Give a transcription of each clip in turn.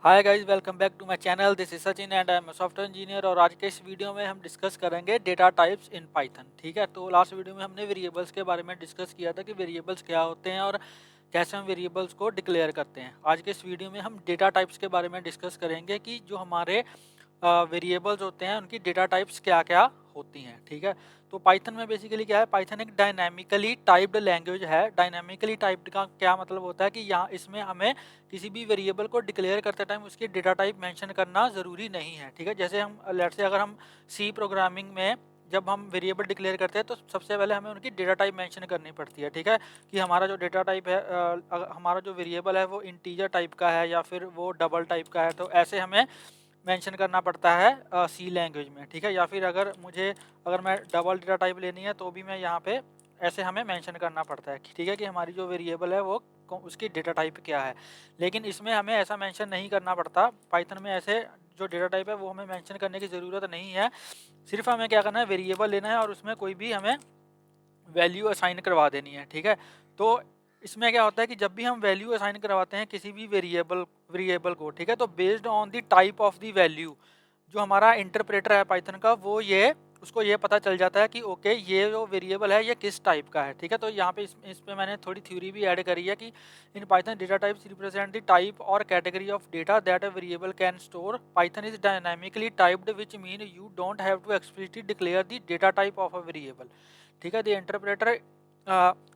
Hi guys, welcome back to my channel. This is Sachin and I am software engineer. और आज के इस video में हम डिस्कस करेंगे डेटा टाइप्स इन पाइथन। ठीक है, तो लास्ट वीडियो में हमने वेरिएबल्स के बारे में डिस्कस किया था कि वेरिएबल्स क्या होते हैं और कैसे हम वेरिएबल्स को डिक्लेयर करते हैं। आज के इस वीडियो में हम डेटा टाइप्स के बारे में डिस्कस करेंगे कि जो हमारे वेरिएबल्स होते हैं उनकी डेटा टाइप्स क्या क्या होती हैं। ठीक है, तो पाइथन में बेसिकली क्या है, पाइथन एक डायनामिकली टाइप्ड लैंग्वेज है। डायनामिकली टाइप्ड का क्या मतलब होता है कि यहाँ इसमें हमें किसी भी वेरिएबल को डिक्लेयर करते टाइम उसकी डेटा टाइप मेंशन करना ज़रूरी नहीं है। ठीक है, जैसे हम लेट्स से अगर हम सी प्रोग्रामिंग में जब हम वेरिएबल डिक्लेयर करते हैं तो सबसे पहले हमें उनकी डेटा टाइप मेंशन करनी पड़ती है। ठीक है, कि हमारा जो डेटा टाइप है हमारा जो वेरिएबल है वो इंटीजर टाइप का है या फिर वो डबल टाइप का है, तो ऐसे हमें मेंशन करना पड़ता है सी लैंग्वेज में। ठीक है, या फिर अगर मैं डबल डेटा टाइप लेनी है तो भी मैं यहाँ पे ऐसे हमें मेंशन करना पड़ता है। ठीक है, कि हमारी जो वेरिएबल है वो उसकी डेटा टाइप क्या है। लेकिन इसमें हमें ऐसा मेंशन नहीं करना पड़ता। पाइथन में ऐसे जो डेटा टाइप है वो हमें मेंशन करने की ज़रूरत नहीं है। सिर्फ हमें क्या करना है, वेरिएबल लेना है और उसमें कोई भी हमें वैल्यू असाइन करवा देनी है। ठीक है, तो इसमें क्या होता है कि जब भी हम वैल्यू असाइन करवाते हैं किसी भी वेरिएबल को, ठीक है, तो based on the type of the value जो हमारा इंटरप्रेटर है पाइथन का, वो उसको ये पता चल जाता है कि ओके ये जो वेरिएबल है ये किस टाइप का है। ठीक है, तो यहाँ पे इस पे मैंने थोड़ी थ्योरी भी ऐड करी है कि in Python data types represent the type और category of data that a variable can store. Python is dynamically typed which mean you don't have to explicitly declare the data type of a variable. ठीक है, the interpreter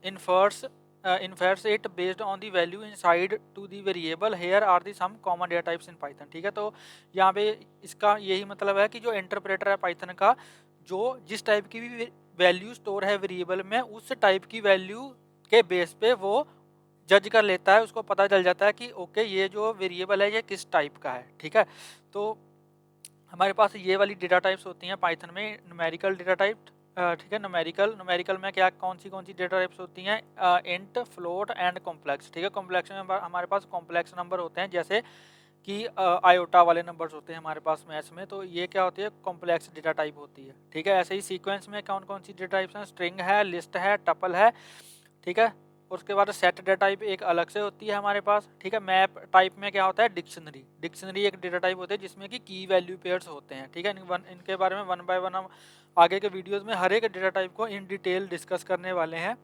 infers infers it based on the value inside to the variable. Here are the some common data types in Python. ठीक है, तो यहाँ पे इसका यही मतलब है कि जो इंटरप्रेटर है पाइथन का, जो जिस टाइप की भी वैल्यू स्टोर है वेरिएबल में, उस टाइप की वैल्यू के बेस पे वो जज कर लेता है, उसको पता चल जाता है कि ओके ये जो वेरिएबल है ये किस टाइप का है। ठीक है, तो हमारे पास ये वाली डेटा टाइप्स होती हैं पाइथन में, न्यूमेरिकल डेटा टाइप। ठीक है, न्यूमेरिकल में क्या कौन सी डेटा टाइप्स होती हैं, इंट, फ्लोट एंड कॉम्प्लेक्स। ठीक है, कॉम्प्लेक्स में हमारे पास कॉम्प्लेक्स नंबर होते हैं, जैसे कि आयोटा वाले नंबर्स होते हैं हमारे पास मैथ्स में, तो ये क्या होती है, कॉम्प्लेक्स डेटा टाइप होती है। ठीक है, ऐसे ही सीक्वेंस में कौन कौन सी डेटा टाइप्स हैं, स्ट्रिंग है, लिस्ट है, टपल है। ठीक है, उसके बाद सेट डेटा टाइप एक अलग से होती है हमारे पास। ठीक है, मैप टाइप में क्या होता है, डिक्शनरी एक डेटा टाइप होती है जिसमें कि की वैल्यू पेयर्स होते हैं। ठीक है, इनके बारे में वन बाय वन हम आगे के वीडियोस में हर एक डेटा टाइप को इन डिटेल डिस्कस करने वाले हैं।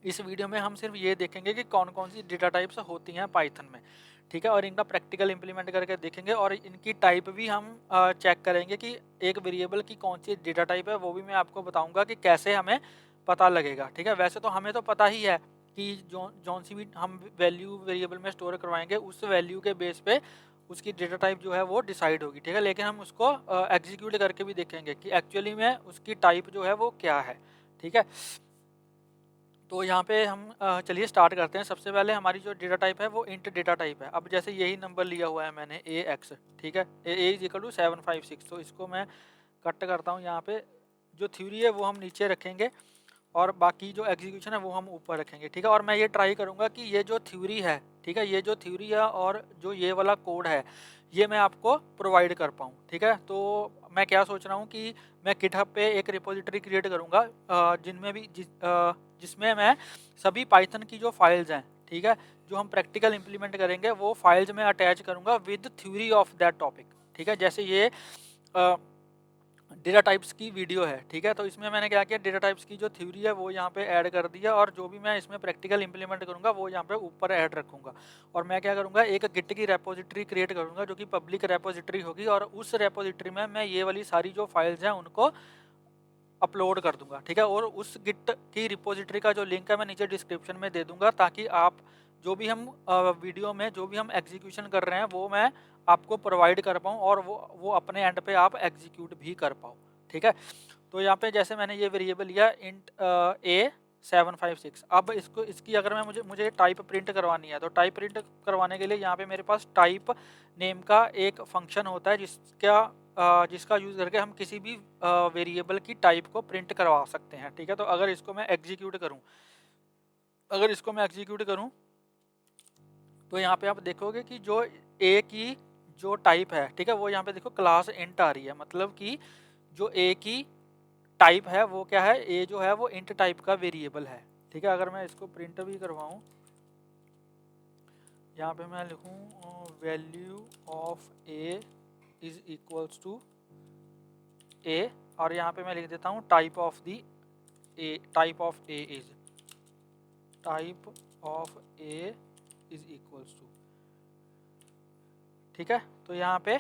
इस वीडियो में हम सिर्फ ये देखेंगे कि कौन कौन सी डेटा टाइप्स होती हैं पाइथन में। ठीक है, और इनका प्रैक्टिकल इंप्लीमेंट करके देखेंगे और इनकी टाइप भी हम चेक करेंगे कि एक वेरिएबल की कौन सी डेटा टाइप है, वो भी मैं आपको बताऊंगा कि कैसे हमें पता लगेगा। ठीक है, वैसे तो हमें तो पता ही है कि जौन सी भी हम वैल्यू वेरिएबल में स्टोर करवाएंगे उस वैल्यू के बेस पे उसकी डेटा टाइप जो है वो डिसाइड होगी। ठीक है, लेकिन हम उसको एग्जीक्यूट करके भी देखेंगे कि एक्चुअली में उसकी टाइप जो है वो क्या है। ठीक है, तो यहाँ पे हम चलिए स्टार्ट करते हैं। सबसे पहले हमारी जो डेटा टाइप है वो इंट डेटा टाइप है। अब जैसे यही नंबर लिया हुआ है मैंने AX। ठीक है, ए इज इक्वल टू 756, तो इसको मैं कट करता हूँ। यहाँ पे जो थ्योरी है वो हम नीचे रखेंगे और बाकी जो एग्जीक्यूशन है वो हम ऊपर रखेंगे। ठीक है, और मैं ये ट्राई करूँगा कि ये जो थ्योरी है, ठीक है, ये जो थ्योरी है और जो ये वाला कोड है ये मैं आपको प्रोवाइड कर पाऊँ। ठीक है, तो मैं क्या सोच रहा हूँ कि मैं गिटहब पे एक रिपोजिटरी क्रिएट करूँगा जिसमें मैं सभी पाइथन की जो फाइल्स हैं, ठीक है, जो हम प्रैक्टिकल इंप्लीमेंट करेंगे वो फाइल्स में अटैच करूँगा with theory of that topic. ठीक है, जैसे ये डेटा टाइप्स की वीडियो है। ठीक है, तो इसमें मैंने क्या किया, डेटा टाइप्स की जो थ्योरी है वो यहाँ पे ऐड कर दिया और जो भी मैं इसमें प्रैक्टिकल इंप्लीमेंट करूँगा वो यहाँ पे ऊपर ऐड रखूँगा। और मैं क्या करूँगा, एक गिट की रेपोजिटरी क्रिएट करूँगा जो कि पब्लिक रेपोजिटरी होगी, और उस रेपोजिटरी में मैं ये वाली सारी जो फाइल्स हैं उनको अपलोड कर दूंगा। ठीक है, और उस गिट की रिपोजिटरी का जो लिंक है मैं नीचे डिस्क्रिप्शन में दे दूंगा, ताकि आप जो भी हम वीडियो में जो भी हम एग्जीक्यूशन कर रहे हैं वो मैं आपको प्रोवाइड कर पाऊँ और वो अपने एंड पे आप एग्जीक्यूट भी कर पाओ। ठीक है, तो यहाँ पे जैसे मैंने ये वेरिएबल लिया इंट A756। अब इसकी अगर मैं मुझे टाइप प्रिंट करवानी है, तो टाइप प्रिंट करवाने के लिए यहाँ पे मेरे पास टाइप नेम का एक फंक्शन होता है जिसका यूज़ करके हम किसी भी वेरिएबल की टाइप को प्रिंट करवा सकते हैं। ठीक है, तो अगर इसको मैं एग्जीक्यूट करूँ तो यहाँ पे आप देखोगे कि जो ए की जो टाइप है, ठीक है, वो यहाँ पे देखो क्लास इंट आ रही है, मतलब कि जो ए की टाइप है वो क्या है, ए जो है वो इंट टाइप का वेरिएबल है। ठीक है, अगर मैं इसको प्रिंट भी करवाऊँ, यहाँ पे मैं लिखूँ value of a is equals to a, और यहाँ पे मैं लिख देता हूँ type of the a, type of a is, type of a is equals to, ठीक है। तो यहाँ पे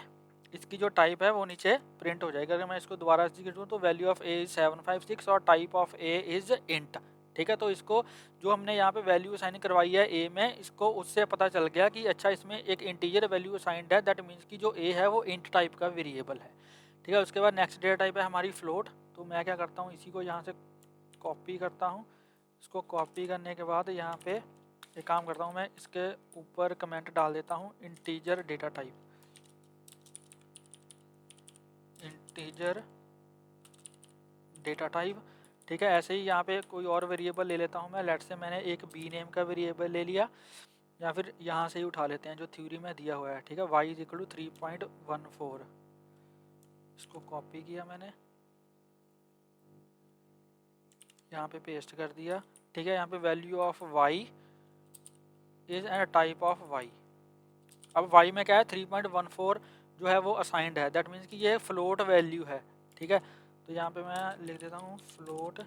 इसकी जो टाइप है वो नीचे प्रिंट हो जाएगा। अगर मैं इसको दोबारा एग्जीक्यूट करूँ तो वैल्यू ऑफ ए इज 756 और type of a is int, ठीक है। तो इसको जो हमने यहाँ पे वैल्यू असाइन करवाई है ए में, इसको उससे पता चल गया कि अच्छा इसमें एक इंटीजर वैल्यू असाइंड है, दैट मीन्स कि जो ए है वो इंट टाइप का वेरिएबल है, ठीक है। उसके बाद नेक्स्ट डेटा टाइप है हमारी फ्लोट। तो मैं क्या करता हूँ, इसी को यहाँ से कॉपी करता हूँ। इसको कॉपी करने के बाद यहाँ पे एक काम करता हूँ, मैं इसके ऊपर कमेंट डाल देता हूँ integer data type, integer data type, ठीक है। ऐसे ही यहाँ पे कोई और वेरिएबल ले लेता हूँ मैं, लेट से मैंने एक बी नेम का वेरिएबल ले लिया, या फिर यहाँ से ही उठा लेते हैं जो थ्योरी में दिया हुआ है, ठीक है। y इज इक्वल टू 3.14, इसको कॉपी किया मैंने, यहाँ पे पेस्ट कर दिया, ठीक है। यहाँ पे value of y is and type of y, अब y में क्या है 3.14 जो है वो असाइंड है, दैट मीन्स कि ये फ्लोट वैल्यू है, ठीक है। तो यहाँ पे मैं लिख देता हूँ फ्लोट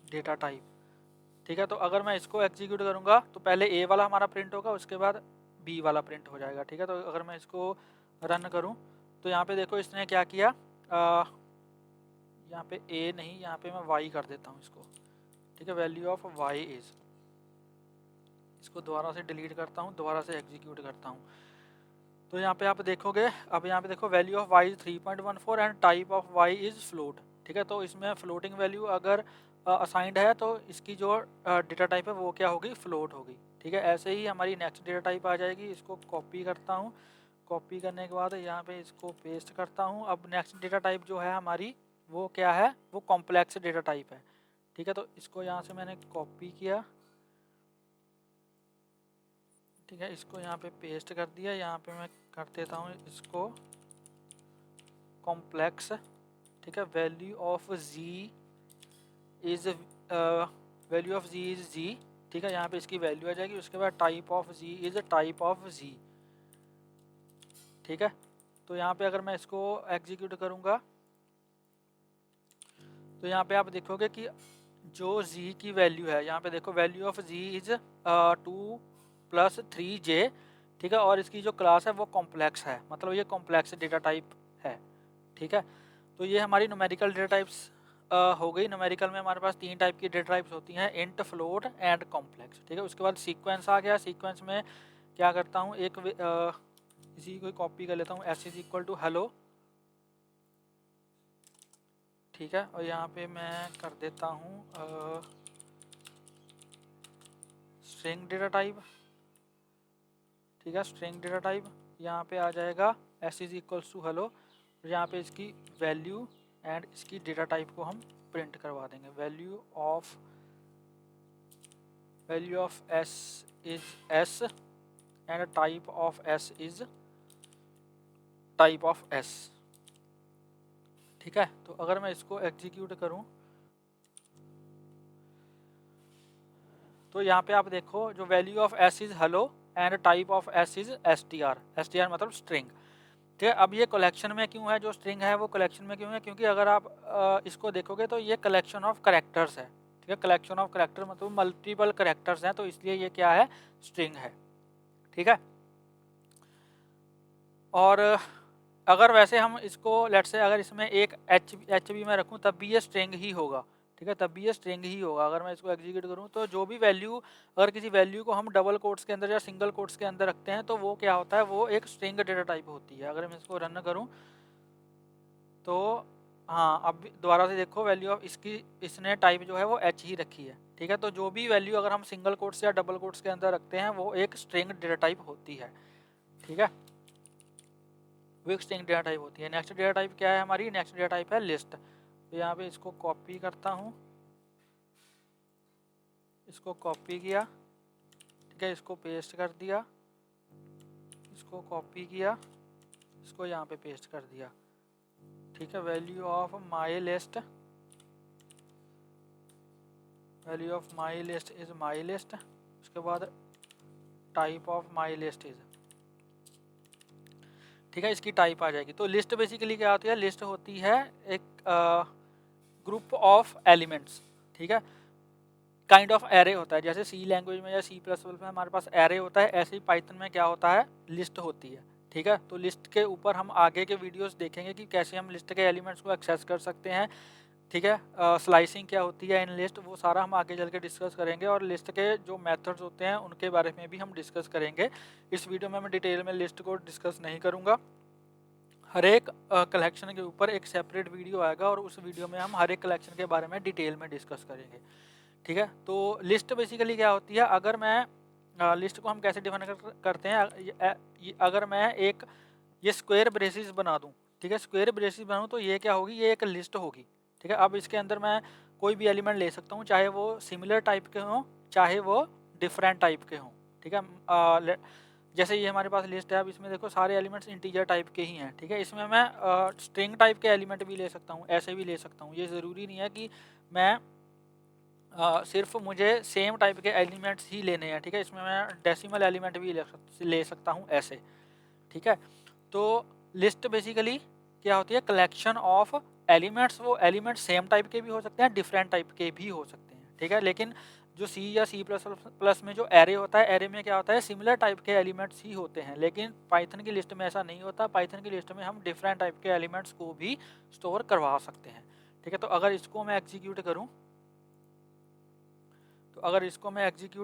डेटा टाइप, ठीक है। तो अगर मैं इसको एग्जीक्यूट करूँगा तो पहले ए वाला हमारा प्रिंट होगा, उसके बाद बी वाला प्रिंट हो जाएगा, ठीक है। तो अगर मैं इसको रन करूँ तो यहाँ पे देखो इसने क्या किया, यहाँ पे ए नहीं, यहाँ पे मैं वाई कर देता हूँ इसको, ठीक है। वैल्यू ऑफ वाई इज, इसको दोबारा से डिलीट करता हूँ, दोबारा से एग्जीक्यूट करता हूँ। तो यहाँ पे आप देखोगे, अब यहाँ पे देखो value of y is 3.14 and type of y is float, ठीक है। तो इसमें फ्लोटिंग वैल्यू अगर असाइंड है तो इसकी जो डेटा टाइप है वो क्या होगी, फ्लोट होगी, ठीक है। ऐसे ही हमारी नेक्स्ट डेटा टाइप आ जाएगी, इसको कॉपी करता हूँ, कॉपी करने के बाद यहाँ पे इसको पेस्ट करता हूँ। अब नेक्स्ट डेटा टाइप जो है हमारी वो क्या है, वो कॉम्प्लेक्स डेटा टाइप है, ठीक है। तो इसको यहाँ से मैंने कॉपी किया, ठीक है, इसको यहाँ पे पेस्ट कर दिया। यहाँ पे मैं कर देता हूँ इसको कॉम्प्लेक्स, ठीक है। Value of g is, value of g is g, ठीक है। यहाँ पे इसकी वैल्यू आ जाएगी। उसके बाद type of g is type of g, ठीक है। तो यहाँ पे अगर मैं इसको एग्जीक्यूट करूँगा तो यहाँ पे आप देखोगे कि जो z की वैल्यू है, यहाँ पे देखो value of z is 2+3j, ठीक है। और इसकी जो क्लास है वो कॉम्प्लेक्स है, मतलब ये कॉम्प्लेक्स डेटा टाइप है, ठीक है। तो ये हमारी न्यूमेरिकल डेटा टाइप्स हो गई। न्यूमेरिकल में हमारे पास 3 टाइप की डेटा टाइप्स होती हैं, इंट, फ्लोट एंड कॉम्प्लेक्स, ठीक है। उसके बाद सीक्वेंस आ गया। सीक्वेंस में क्या करता हूँ, एक इसी को कॉपी कर लेता हूँ, s is equal to hello, ठीक है। और यहाँ पे मैं कर देता हूँ स्ट्रिंग डेटा टाइप, ठीक है। स्ट्रिंग डेटा टाइप यहाँ पे आ जाएगा s is equals to hello, और यहाँ पे इसकी वैल्यू एंड इसकी डेटा टाइप को हम प्रिंट करवा देंगे। Value of s is s and type of s is type of s, ठीक है। तो अगर मैं इसको एग्जीक्यूट करूँ तो यहाँ पे आप देखो जो value of s is hello and type of s is str, str मतलब स्ट्रिंग, ठीक है। अब ये कलेक्शन में क्यों है, जो स्ट्रिंग है वो कलेक्शन में क्यों है, क्योंकि अगर आप इसको देखोगे तो ये कलेक्शन ऑफ करेक्टर्स है, ठीक है। कलेक्शन ऑफ करेक्टर मतलब मल्टीपल करेक्टर्स हैं, तो इसलिए ये क्या है, स्ट्रिंग है, ठीक है। और अगर वैसे हम इसको लेट से अगर इसमें एक एच बी में रखूँ तब भी ये स्ट्रिंग ही होगा, ठीक है, तब भी ये स्ट्रिंग ही होगा। अगर मैं इसको एग्जीक्यूट करूँ तो जो भी वैल्यू, अगर किसी वैल्यू को हम डबल कोट्स के अंदर या सिंगल कोट्स के अंदर रखते हैं तो वो क्या होता है, वो एक स्ट्रिंग डेटा टाइप होती है। अगर मैं इसको रन करूँ तो हाँ, अब दोबारा से देखो वैल्यू ऑफ इसकी, इसने टाइप जो है वो एच ही रखी है, ठीक है। तो जो भी वैल्यू अगर हम सिंगल कोट्स या डबल कोट्स के अंदर रखते हैं वो एक स्ट्रिंग डेटा टाइप होती है, ठीक है, वो एक स्ट्रिंग डेटा टाइप होती है। नेक्स्ट डेटा टाइप क्या है हमारी, नेक्स्ट डेटा टाइप है लिस्ट। तो यहाँ पे इसको कॉपी करता हूँ, इसको कॉपी किया, ठीक है, इसको पेस्ट कर दिया, इसको कॉपी किया, इसको यहाँ पे पेस्ट कर दिया, ठीक है। Value of my list, value of my list is my list. उसके बाद type of my list is, ठीक है, इसकी टाइप आ जाएगी। तो लिस्ट बेसिकली क्या होती है, लिस्ट होती है एक ग्रुप ऑफ एलिमेंट्स, ठीक है, काइंड ऑफ एरे होता है। जैसे सी लैंग्वेज में या सी प्लस प्लस में हमारे पास एरे होता है, ऐसे ही पाइथन में क्या होता है, लिस्ट होती है, ठीक है। तो लिस्ट के ऊपर हम आगे के वीडियोस देखेंगे कि कैसे हम लिस्ट के एलिमेंट्स को एक्सेस कर सकते हैं, ठीक है। स्लाइसिंग क्या होती है इन लिस्ट, वो सारा हम आगे चल के डिस्कस करेंगे, और लिस्ट के जो मेथड्स होते हैं उनके बारे में भी हम डिस्कस करेंगे। इस वीडियो में मैं डिटेल में लिस्ट को डिस्कस नहीं करूँगा, हर एक कलेक्शन के ऊपर एक सेपरेट वीडियो आएगा, और उस वीडियो में हम हर एक कलेक्शन के बारे में डिटेल में डिस्कस करेंगे, ठीक है। तो लिस्ट बेसिकली क्या होती है, अगर मैं लिस्ट को हम कैसे डिफाइन करते हैं, अगर मैं एक ये स्क्वायर ब्रेसेस बना दूं, ठीक है, स्क्वायर ब्रेसेस बनाऊं तो ये क्या होगी, ये एक लिस्ट होगी, ठीक है। अब इसके अंदर मैं कोई भी एलिमेंट ले सकता हूं, चाहे वो सिमिलर टाइप के हों, चाहे वो डिफरेंट टाइप के हों, ठीक है। जैसे ये हमारे पास लिस्ट है, अब इसमें देखो सारे एलिमेंट्स इंटीजर टाइप के ही हैं, ठीक है। इसमें मैं स्ट्रिंग टाइप के एलिमेंट भी ले सकता हूँ, ऐसे भी ले सकता हूँ, ये ज़रूरी नहीं है कि मैं सिर्फ मुझे सेम टाइप के एलिमेंट्स ही लेने हैं, ठीक है। इसमें मैं डेसिमल एलिमेंट भी ले सकता हूँ ऐसे, ठीक है। तो लिस्ट बेसिकली क्या होती है, कलेक्शन ऑफ एलिमेंट्स। वो एलिमेंट सेम टाइप के भी हो सकते हैं, डिफरेंट टाइप के भी हो सकते हैं, ठीक है। लेकिन जो सी या सी प्लस प्लस में जो एरे होता है, एरे में क्या होता है, सिमिलर टाइप के एलिमेंट्स ही होते हैं। लेकिन पाइथन की लिस्ट में ऐसा नहीं होता, पाइथन की लिस्ट में हम डिफरेंट टाइप के एलिमेंट्स को भी स्टोर करवा सकते हैं, ठीक है। तो अगर इसको मैं एग्जीक्यूट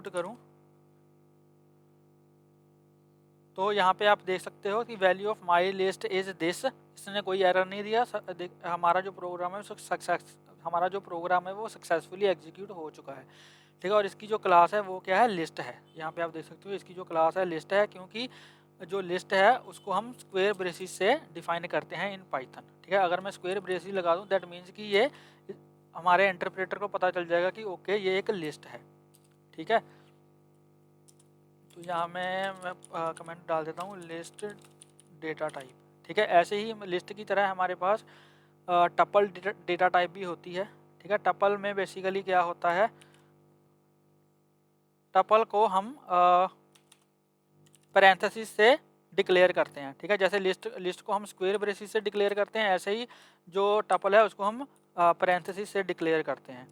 करूँ, तो यहाँ पे आप देख सकते हो कि value of my list is this, इसने कोई एरर नहीं दिया। हमारा जो प्रोग्राम है वो सक्सेसफुली एग्जीक्यूट हो चुका है, ठीक है। और इसकी जो क्लास है वो क्या है, लिस्ट है। यहाँ पे आप देख सकते हो इसकी जो क्लास है लिस्ट है, क्योंकि जो लिस्ट है उसको हम स्क्वायर ब्रेसिस से डिफाइन करते हैं इन पाइथन, ठीक है। अगर मैं स्क्वायर ब्रेसिस लगा दूँ, दैट मीन्स कि ये हमारे इंटरप्रेटर को पता चल जाएगा कि ओके ये एक लिस्ट है, ठीक है। तो यहाँ मैं कमेंट डाल देता हूँ लिस्ट डेटा टाइप, ठीक है। ऐसे ही लिस्ट की तरह हमारे पास टपल डेटा टाइप भी होती है, ठीक है। टपल में बेसिकली क्या होता है, टपल को हम पैरेंथेसिस से डिक्लेयर करते हैं, ठीक है। जैसे लिस्ट को हम स्क्वायर ब्रेसिस से डिक्लेयर करते हैं, ऐसे ही जो टपल है उसको हम पैरेंथेसिस से डिक्लेयर करते हैं,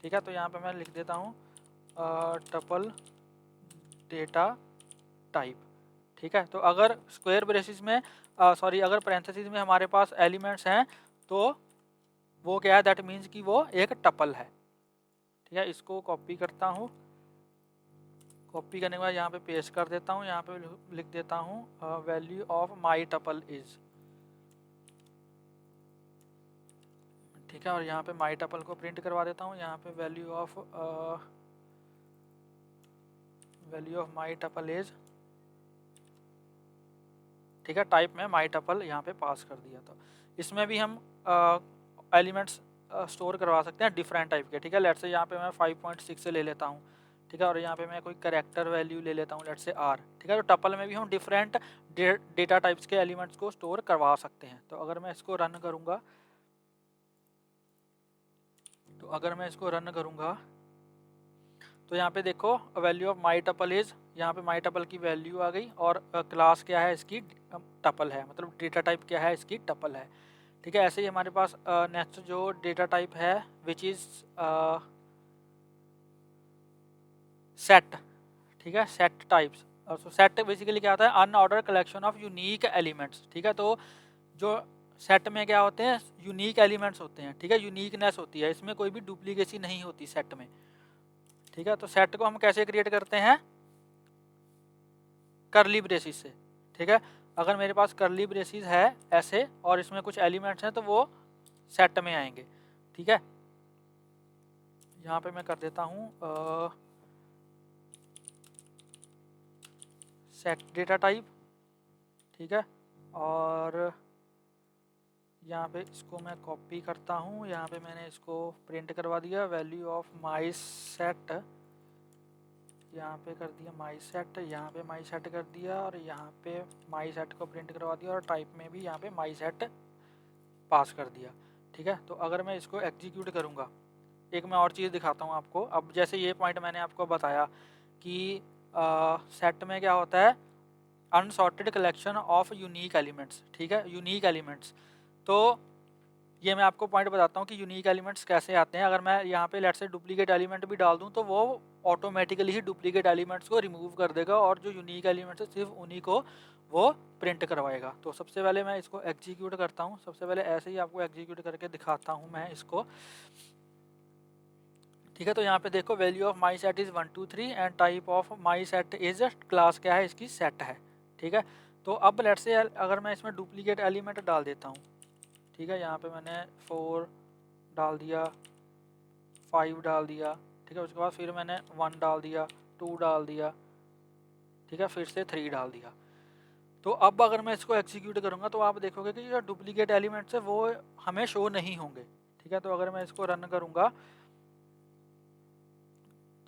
ठीक है। तो यहाँ पे मैं लिख देता हूँ टपल डेटा टाइप, ठीक है। तो अगर स्क्वायर ब्रेसिस में अगर पैरेंथेसिस में हमारे पास एलिमेंट्स हैं तो वो क्या है, दैट मीन्स कि वो एक टपल है, ठीक है। इसको कॉपी करता हूँ, कॉपी करने के बाद यहाँ पे पेस्ट कर देता हूँ, यहाँ पे लिख देता हूँ value of my tuple is, ठीक है। और यहाँ पे माई टपल को प्रिंट करवा देता हूँ, यहाँ पे value of my tuple is, ठीक है। टाइप में माई टपल यहाँ पे पास कर दिया था। इसमें भी हम एलिमेंट्स स्टोर करवा सकते हैं डिफरेंट टाइप के, ठीक है। लेट्स से यहाँ पे मैं 5.6 से ले लेता हूँ, ठीक है। और यहाँ पे मैं कोई कैरेक्टर वैल्यू ले लेता हूँ, लेट्स से आर, ठीक है। तो टपल में भी हम डिफरेंट डेटा टाइप्स के एलिमेंट्स को स्टोर करवा सकते हैं। तो अगर मैं इसको रन करूँगा, तो यहाँ पे देखो value of my tuple is, यहाँ पे माई टपल की वैल्यू आ गई, और क्लास क्या है इसकी, टपल है, मतलब डेटा टाइप क्या है इसकी, टपल है, ठीक है। ऐसे ही हमारे पास नेक्स्ट जो डेटा टाइप है विच इज़ सेट, ठीक है। सेट टाइप्स, सो सेट बेसिकली क्या होता है, unordered collection of unique elements, ठीक है। तो जो सेट में क्या होते हैं, यूनिक एलिमेंट्स होते हैं, ठीक है, यूनिकनेस होती है, इसमें कोई भी डुप्लीकेसी नहीं होती सेट में, ठीक है। तो सेट को हम कैसे क्रिएट करते हैं, करली ब्रेसिस से, ठीक है। अगर मेरे पास करली ब्रेसिस है ऐसे और इसमें कुछ एलिमेंट्स हैं तो वो सेट में आएंगे, ठीक है। यहाँ पे मैं कर देता हूँ सेट डेटा टाइप, ठीक है। और यहाँ पे इसको मैं कॉपी करता हूँ, यहाँ पे मैंने इसको प्रिंट करवा दिया, वैल्यू ऑफ माई सेट, यहाँ पे कर दिया माई सेट, यहाँ पे माई सेट कर दिया, और यहाँ पे माई सेट को प्रिंट करवा दिया, और टाइप में भी यहाँ पे माई सेट पास कर दिया, ठीक है। तो अगर मैं इसको एग्जीक्यूट करूँगा, एक मैं और चीज़ दिखाता हूँ आपको। अब जैसे ये पॉइंट मैंने आपको बताया कि सेट में क्या होता है, unsorted collection of unique elements, ठीक है, यूनिक एलिमेंट्स। तो ये मैं आपको पॉइंट बताता हूँ कि यूनिक एलिमेंट्स कैसे आते हैं। अगर मैं यहाँ पे लेट्स से डुप्लीकेट एलिमेंट भी डाल दूँ तो वो ऑटोमेटिकली ही डुप्लीकेट एलिमेंट्स को रिमूव कर देगा और जो यूनिक एलिमेंट्स है सिर्फ उन्हीं को वो प्रिंट करवाएगा। तो सबसे पहले मैं इसको एग्जीक्यूट करता हूँ। सबसे पहले ऐसे ही आपको एग्जीक्यूट करके दिखाता हूँ मैं इसको, ठीक है। तो यहाँ पे देखो value of my set is 1 2 3 and type of my set is class क्या है, इसकी सेट है, ठीक है। तो अब लेट्स से अगर मैं इसमें डुप्लीकेट एलिमेंट डाल देता हूँ, ठीक है, यहाँ पे मैंने 4 डाल दिया, 5 डाल दिया, ठीक है, उसके बाद फिर मैंने 1 डाल दिया, 2 डाल दिया, ठीक है, फिर से 3 डाल दिया। तो अब अगर मैं इसको एग्जीक्यूट करूँगा तो आप देखोगे कि जो डुप्लीकेट एलिमेंट्स है वो हमें शो नहीं होंगे, ठीक है। तो अगर मैं इसको रन करूँगा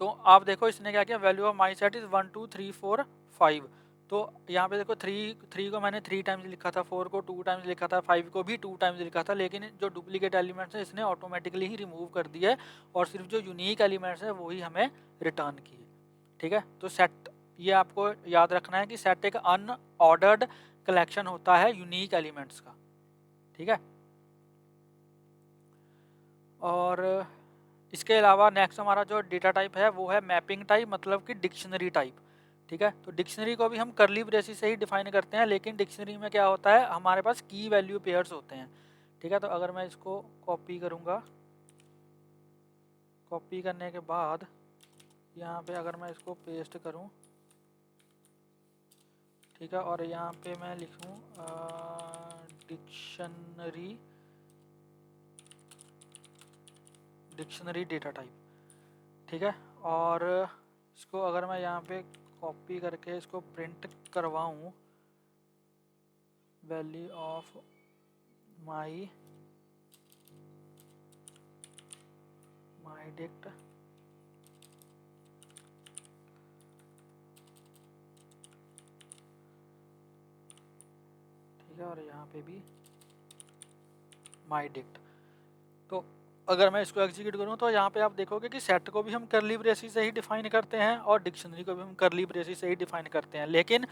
तो आप देखो इसने क्या किया, value of my set is 1 2 3 4 5। तो यहाँ पे देखो 3 को मैंने 3 टाइम्स लिखा था, 4 को 2 टाइम्स लिखा था, 5 को भी 2 टाइम्स लिखा था, लेकिन जो डुप्लीकेट एलिमेंट्स है इसने ऑटोमेटिकली ही रिमूव कर दिया है और सिर्फ जो यूनिक एलिमेंट्स है वही हमें रिटर्न किए, ठीक है। तो सेट, ये आपको याद रखना है कि सेट एक अनऑर्डर्ड कलेक्शन होता है यूनिक एलिमेंट्स का, ठीक है। और इसके अलावा नेक्स्ट हमारा जो डेटा टाइप है वो है मैपिंग टाइप, मतलब कि डिक्शनरी टाइप, ठीक है। तो डिक्शनरी को भी हम कर्ली ब्रेसिस से ही डिफाइन करते हैं, लेकिन डिक्शनरी में क्या होता है, हमारे पास की वैल्यू पेयर्स होते हैं, ठीक है। तो अगर मैं इसको कॉपी करूँगा, कॉपी करने के बाद यहाँ पे अगर मैं इसको पेस्ट करूँ, ठीक है, और यहाँ पे मैं लिखूँ डिक्शनरी डेटा टाइप, ठीक है। और इसको अगर मैं यहाँ पे कॉपी करके इसको प्रिंट करवाऊँ, वैल्यू ऑफ माई डिक्ट, ठीक है, और यहाँ पे भी माई डिक्ट। तो अगर मैं इसको एग्जीक्यूट करूँ तो यहाँ पे आप देखोगे कि सेट को भी हम कर्ली ब्रेसिस से ही डिफाइन करते हैं और डिक्शनरी को भी हम कर्ली ब्रेसिस से ही डिफाइन करते हैं, लेकिन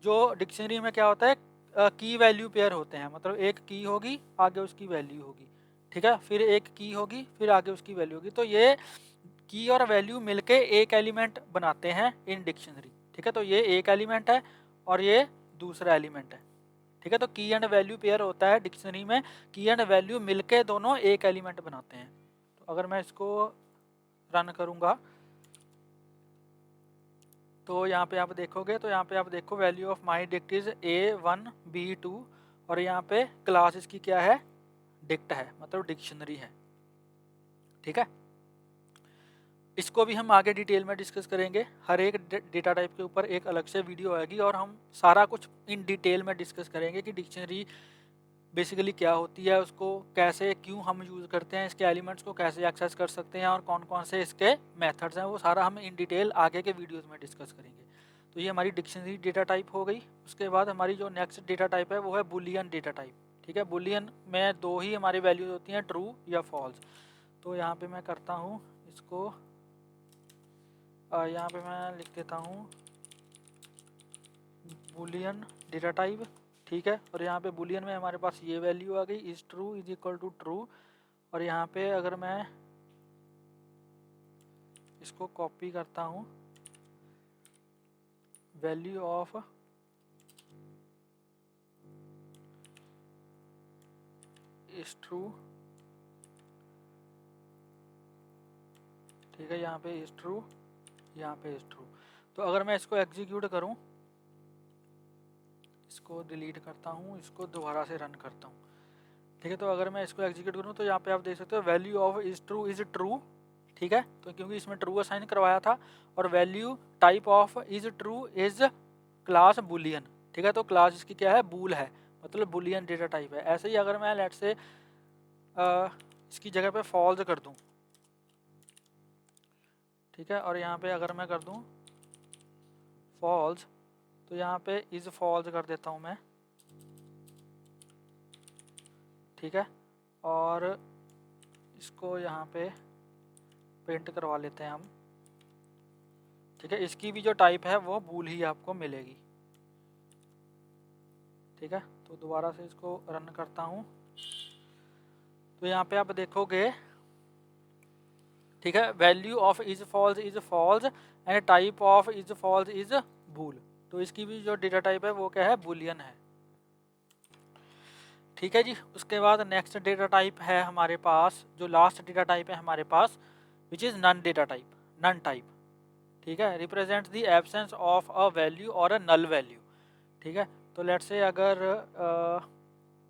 जो डिक्शनरी में क्या होता है, की वैल्यू पेयर होते हैं, मतलब एक की होगी आगे उसकी वैल्यू होगी, ठीक है, फिर एक की होगी फिर आगे उसकी वैल्यू होगी। तो ये की और वैल्यू मिलके एक एलिमेंट बनाते हैं इन डिक्शनरी, ठीक है। तो ये एक एलिमेंट है और ये दूसरा एलिमेंट है, ठीक है। तो की एंड वैल्यू पेयर होता है डिक्शनरी में, की एंड वैल्यू मिलके दोनों एक एलिमेंट बनाते हैं। तो अगर मैं इसको रन करूँगा तो यहाँ पे आप देखोगे, तो यहाँ पे आप देखो value of my dict is A1 B2 और यहाँ पे क्लास इसकी क्या है, डिक्ट है, मतलब डिक्शनरी है, ठीक है। इसको भी हम आगे डिटेल में डिस्कस करेंगे, हर एक डेटा टाइप के ऊपर एक अलग से वीडियो आएगी और हम सारा कुछ इन डिटेल में डिस्कस करेंगे कि डिक्शनरी बेसिकली क्या होती है, उसको कैसे क्यों हम यूज़ करते हैं, इसके एलिमेंट्स को कैसे एक्सेस कर सकते हैं और कौन कौन से इसके मेथड्स हैं, वो सारा हम इन डिटेल आगे के वीडियोस में डिस्कस करेंगे। तो ये हमारी डिक्शनरी डेटा टाइप हो गई। उसके बाद हमारी जो नेक्स्ट डेटा टाइप है वो है बुलियन डेटा टाइप, ठीक है। बुलियन में दो ही हमारी वैल्यूज होती हैं, ट्रू या फॉल्स। तो यहाँ पे मैं करता हूँ इसको, यहाँ पे मैं लिख देता हूँ बुलियन डेटा टाइप, ठीक है। और यहाँ पे बुलियन में हमारे पास ये वैल्यू आ गई, is true is equal to true. और यहाँ पे अगर मैं इसको कॉपी करता हूँ, वैल्यू ऑफ इज ट्रू, ठीक है, यहाँ पे इज ट्रू, यहाँ पे इज ट्रू। तो अगर मैं इसको एग्जीक्यूट करूँ, इसको डिलीट करता हूँ, इसको दोबारा से रन करता हूँ, ठीक है। तो अगर मैं इसको एग्जीक्यूट करूँ तो यहाँ पे आप देख सकते हो वैल्यू ऑफ इज ट्रू, ठीक है। तो क्योंकि इसमें ट्रू असाइन करवाया था, और value type of is true is class Boolean, ठीक है। तो क्लास इसकी क्या है, बूल है, मतलब बुलियन डेटा टाइप है। ऐसे ही अगर मैं लेट से इसकी जगह पे फॉल्स कर दूं, ठीक है, और यहाँ पे अगर मैं कर दूं फॉल्स, तो यहाँ पे इज फॉल्स कर देता हूँ मैं, ठीक है। और इसको यहाँ पे प्रिंट करवा लेते हैं हम, ठीक है, इसकी भी जो टाइप है वो बूल ही आपको मिलेगी। ठीक है, तो दोबारा से इसको रन करता हूँ। तो यहाँ पे आप देखोगे, ठीक है, value of is false and type of is false is bool. तो इसकी भी जो डेटा टाइप है वो क्या है, बुलियन है। ठीक है जी, उसके बाद नेक्स्ट डेटा टाइप है हमारे पास, जो लास्ट डेटा टाइप है हमारे पास, which is none data type, none type. ठीक है, represent the absence of a value और अ नल वैल्यू। ठीक है, तो लेट्स से अगर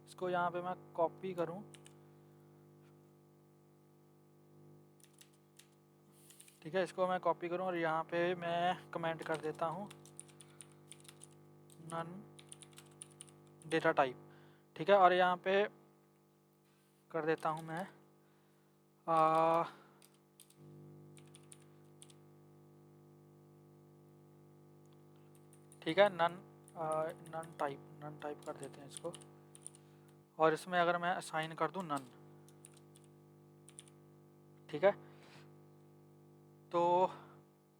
इसको यहाँ पे मैं कॉपी करूँ, ठीक है, इसको मैं कॉपी करूँ और यहाँ पे मैं कमेंट कर देता हूँ नन डेटा टाइप। ठीक है, और यहाँ पे कर देता हूँ मैं ठीक है, नन टाइप कर देते हैं इसको, और इसमें अगर मैं असाइन कर दूं नन। ठीक है, तो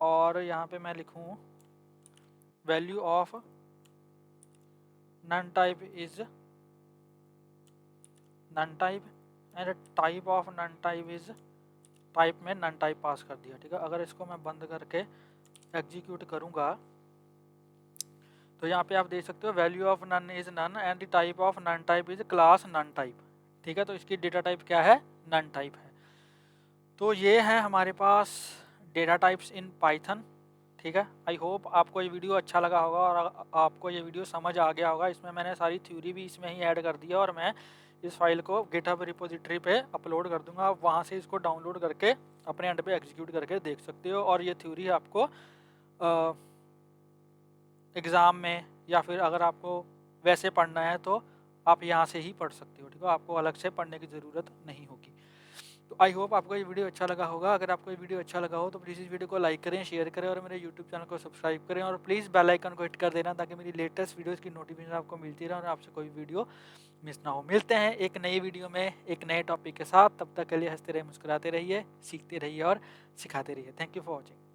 और यहाँ पे मैं लिखूं value of none type is none type and type of none type is type में नन टाइप पास कर दिया। ठीक है, अगर इसको मैं बंद करके एग्जीक्यूट करूँगा तो यहाँ पे आप देख सकते हो value of none is none and the type of none type is class none type. ठीक है, तो इसकी डेटा टाइप क्या है, नन टाइप है। तो ये है हमारे पास डेटा टाइप्स इन पाइथन। ठीक है, आई होप आपको ये वीडियो अच्छा लगा होगा और आपको ये वीडियो समझ आ गया होगा। इसमें मैंने सारी थ्योरी भी इसमें ही ऐड कर दी है और मैं इस फाइल को गिटहब रिपोजिटरी पे अपलोड कर दूंगा। आप वहाँ से इसको डाउनलोड करके अपने एंड पे एग्जीक्यूट करके देख सकते हो, और ये थ्योरी आपको एग्ज़ाम में या फिर अगर आपको वैसे पढ़ना है तो आप यहाँ से ही पढ़ सकते हो। ठीक है, आपको अलग से पढ़ने की ज़रूरत नहीं होगी। तो आई होप आपको ये वीडियो अच्छा लगा होगा। अगर आपको ये वीडियो अच्छा लगा हो तो प्लीज़ इस वीडियो को लाइक करें, शेयर करें और मेरे यूट्यूब चैनल को सब्सक्राइब करें, और प्लीज़ बेल आइकन को हिट कर देना ताकि मेरी लेटेस्ट वीडियोज़ की नोटिफिकेशन आपको मिलती रहे और आपसे कोई वीडियो मिस ना हो। मिलते हैं एक नई वीडियो में एक नए टॉपिक के साथ। तब तक के लिए हंसते रहिए, मुस्कुराते रहिए, सीखते रहिए और सिखाते रहिए। Thank you for watching.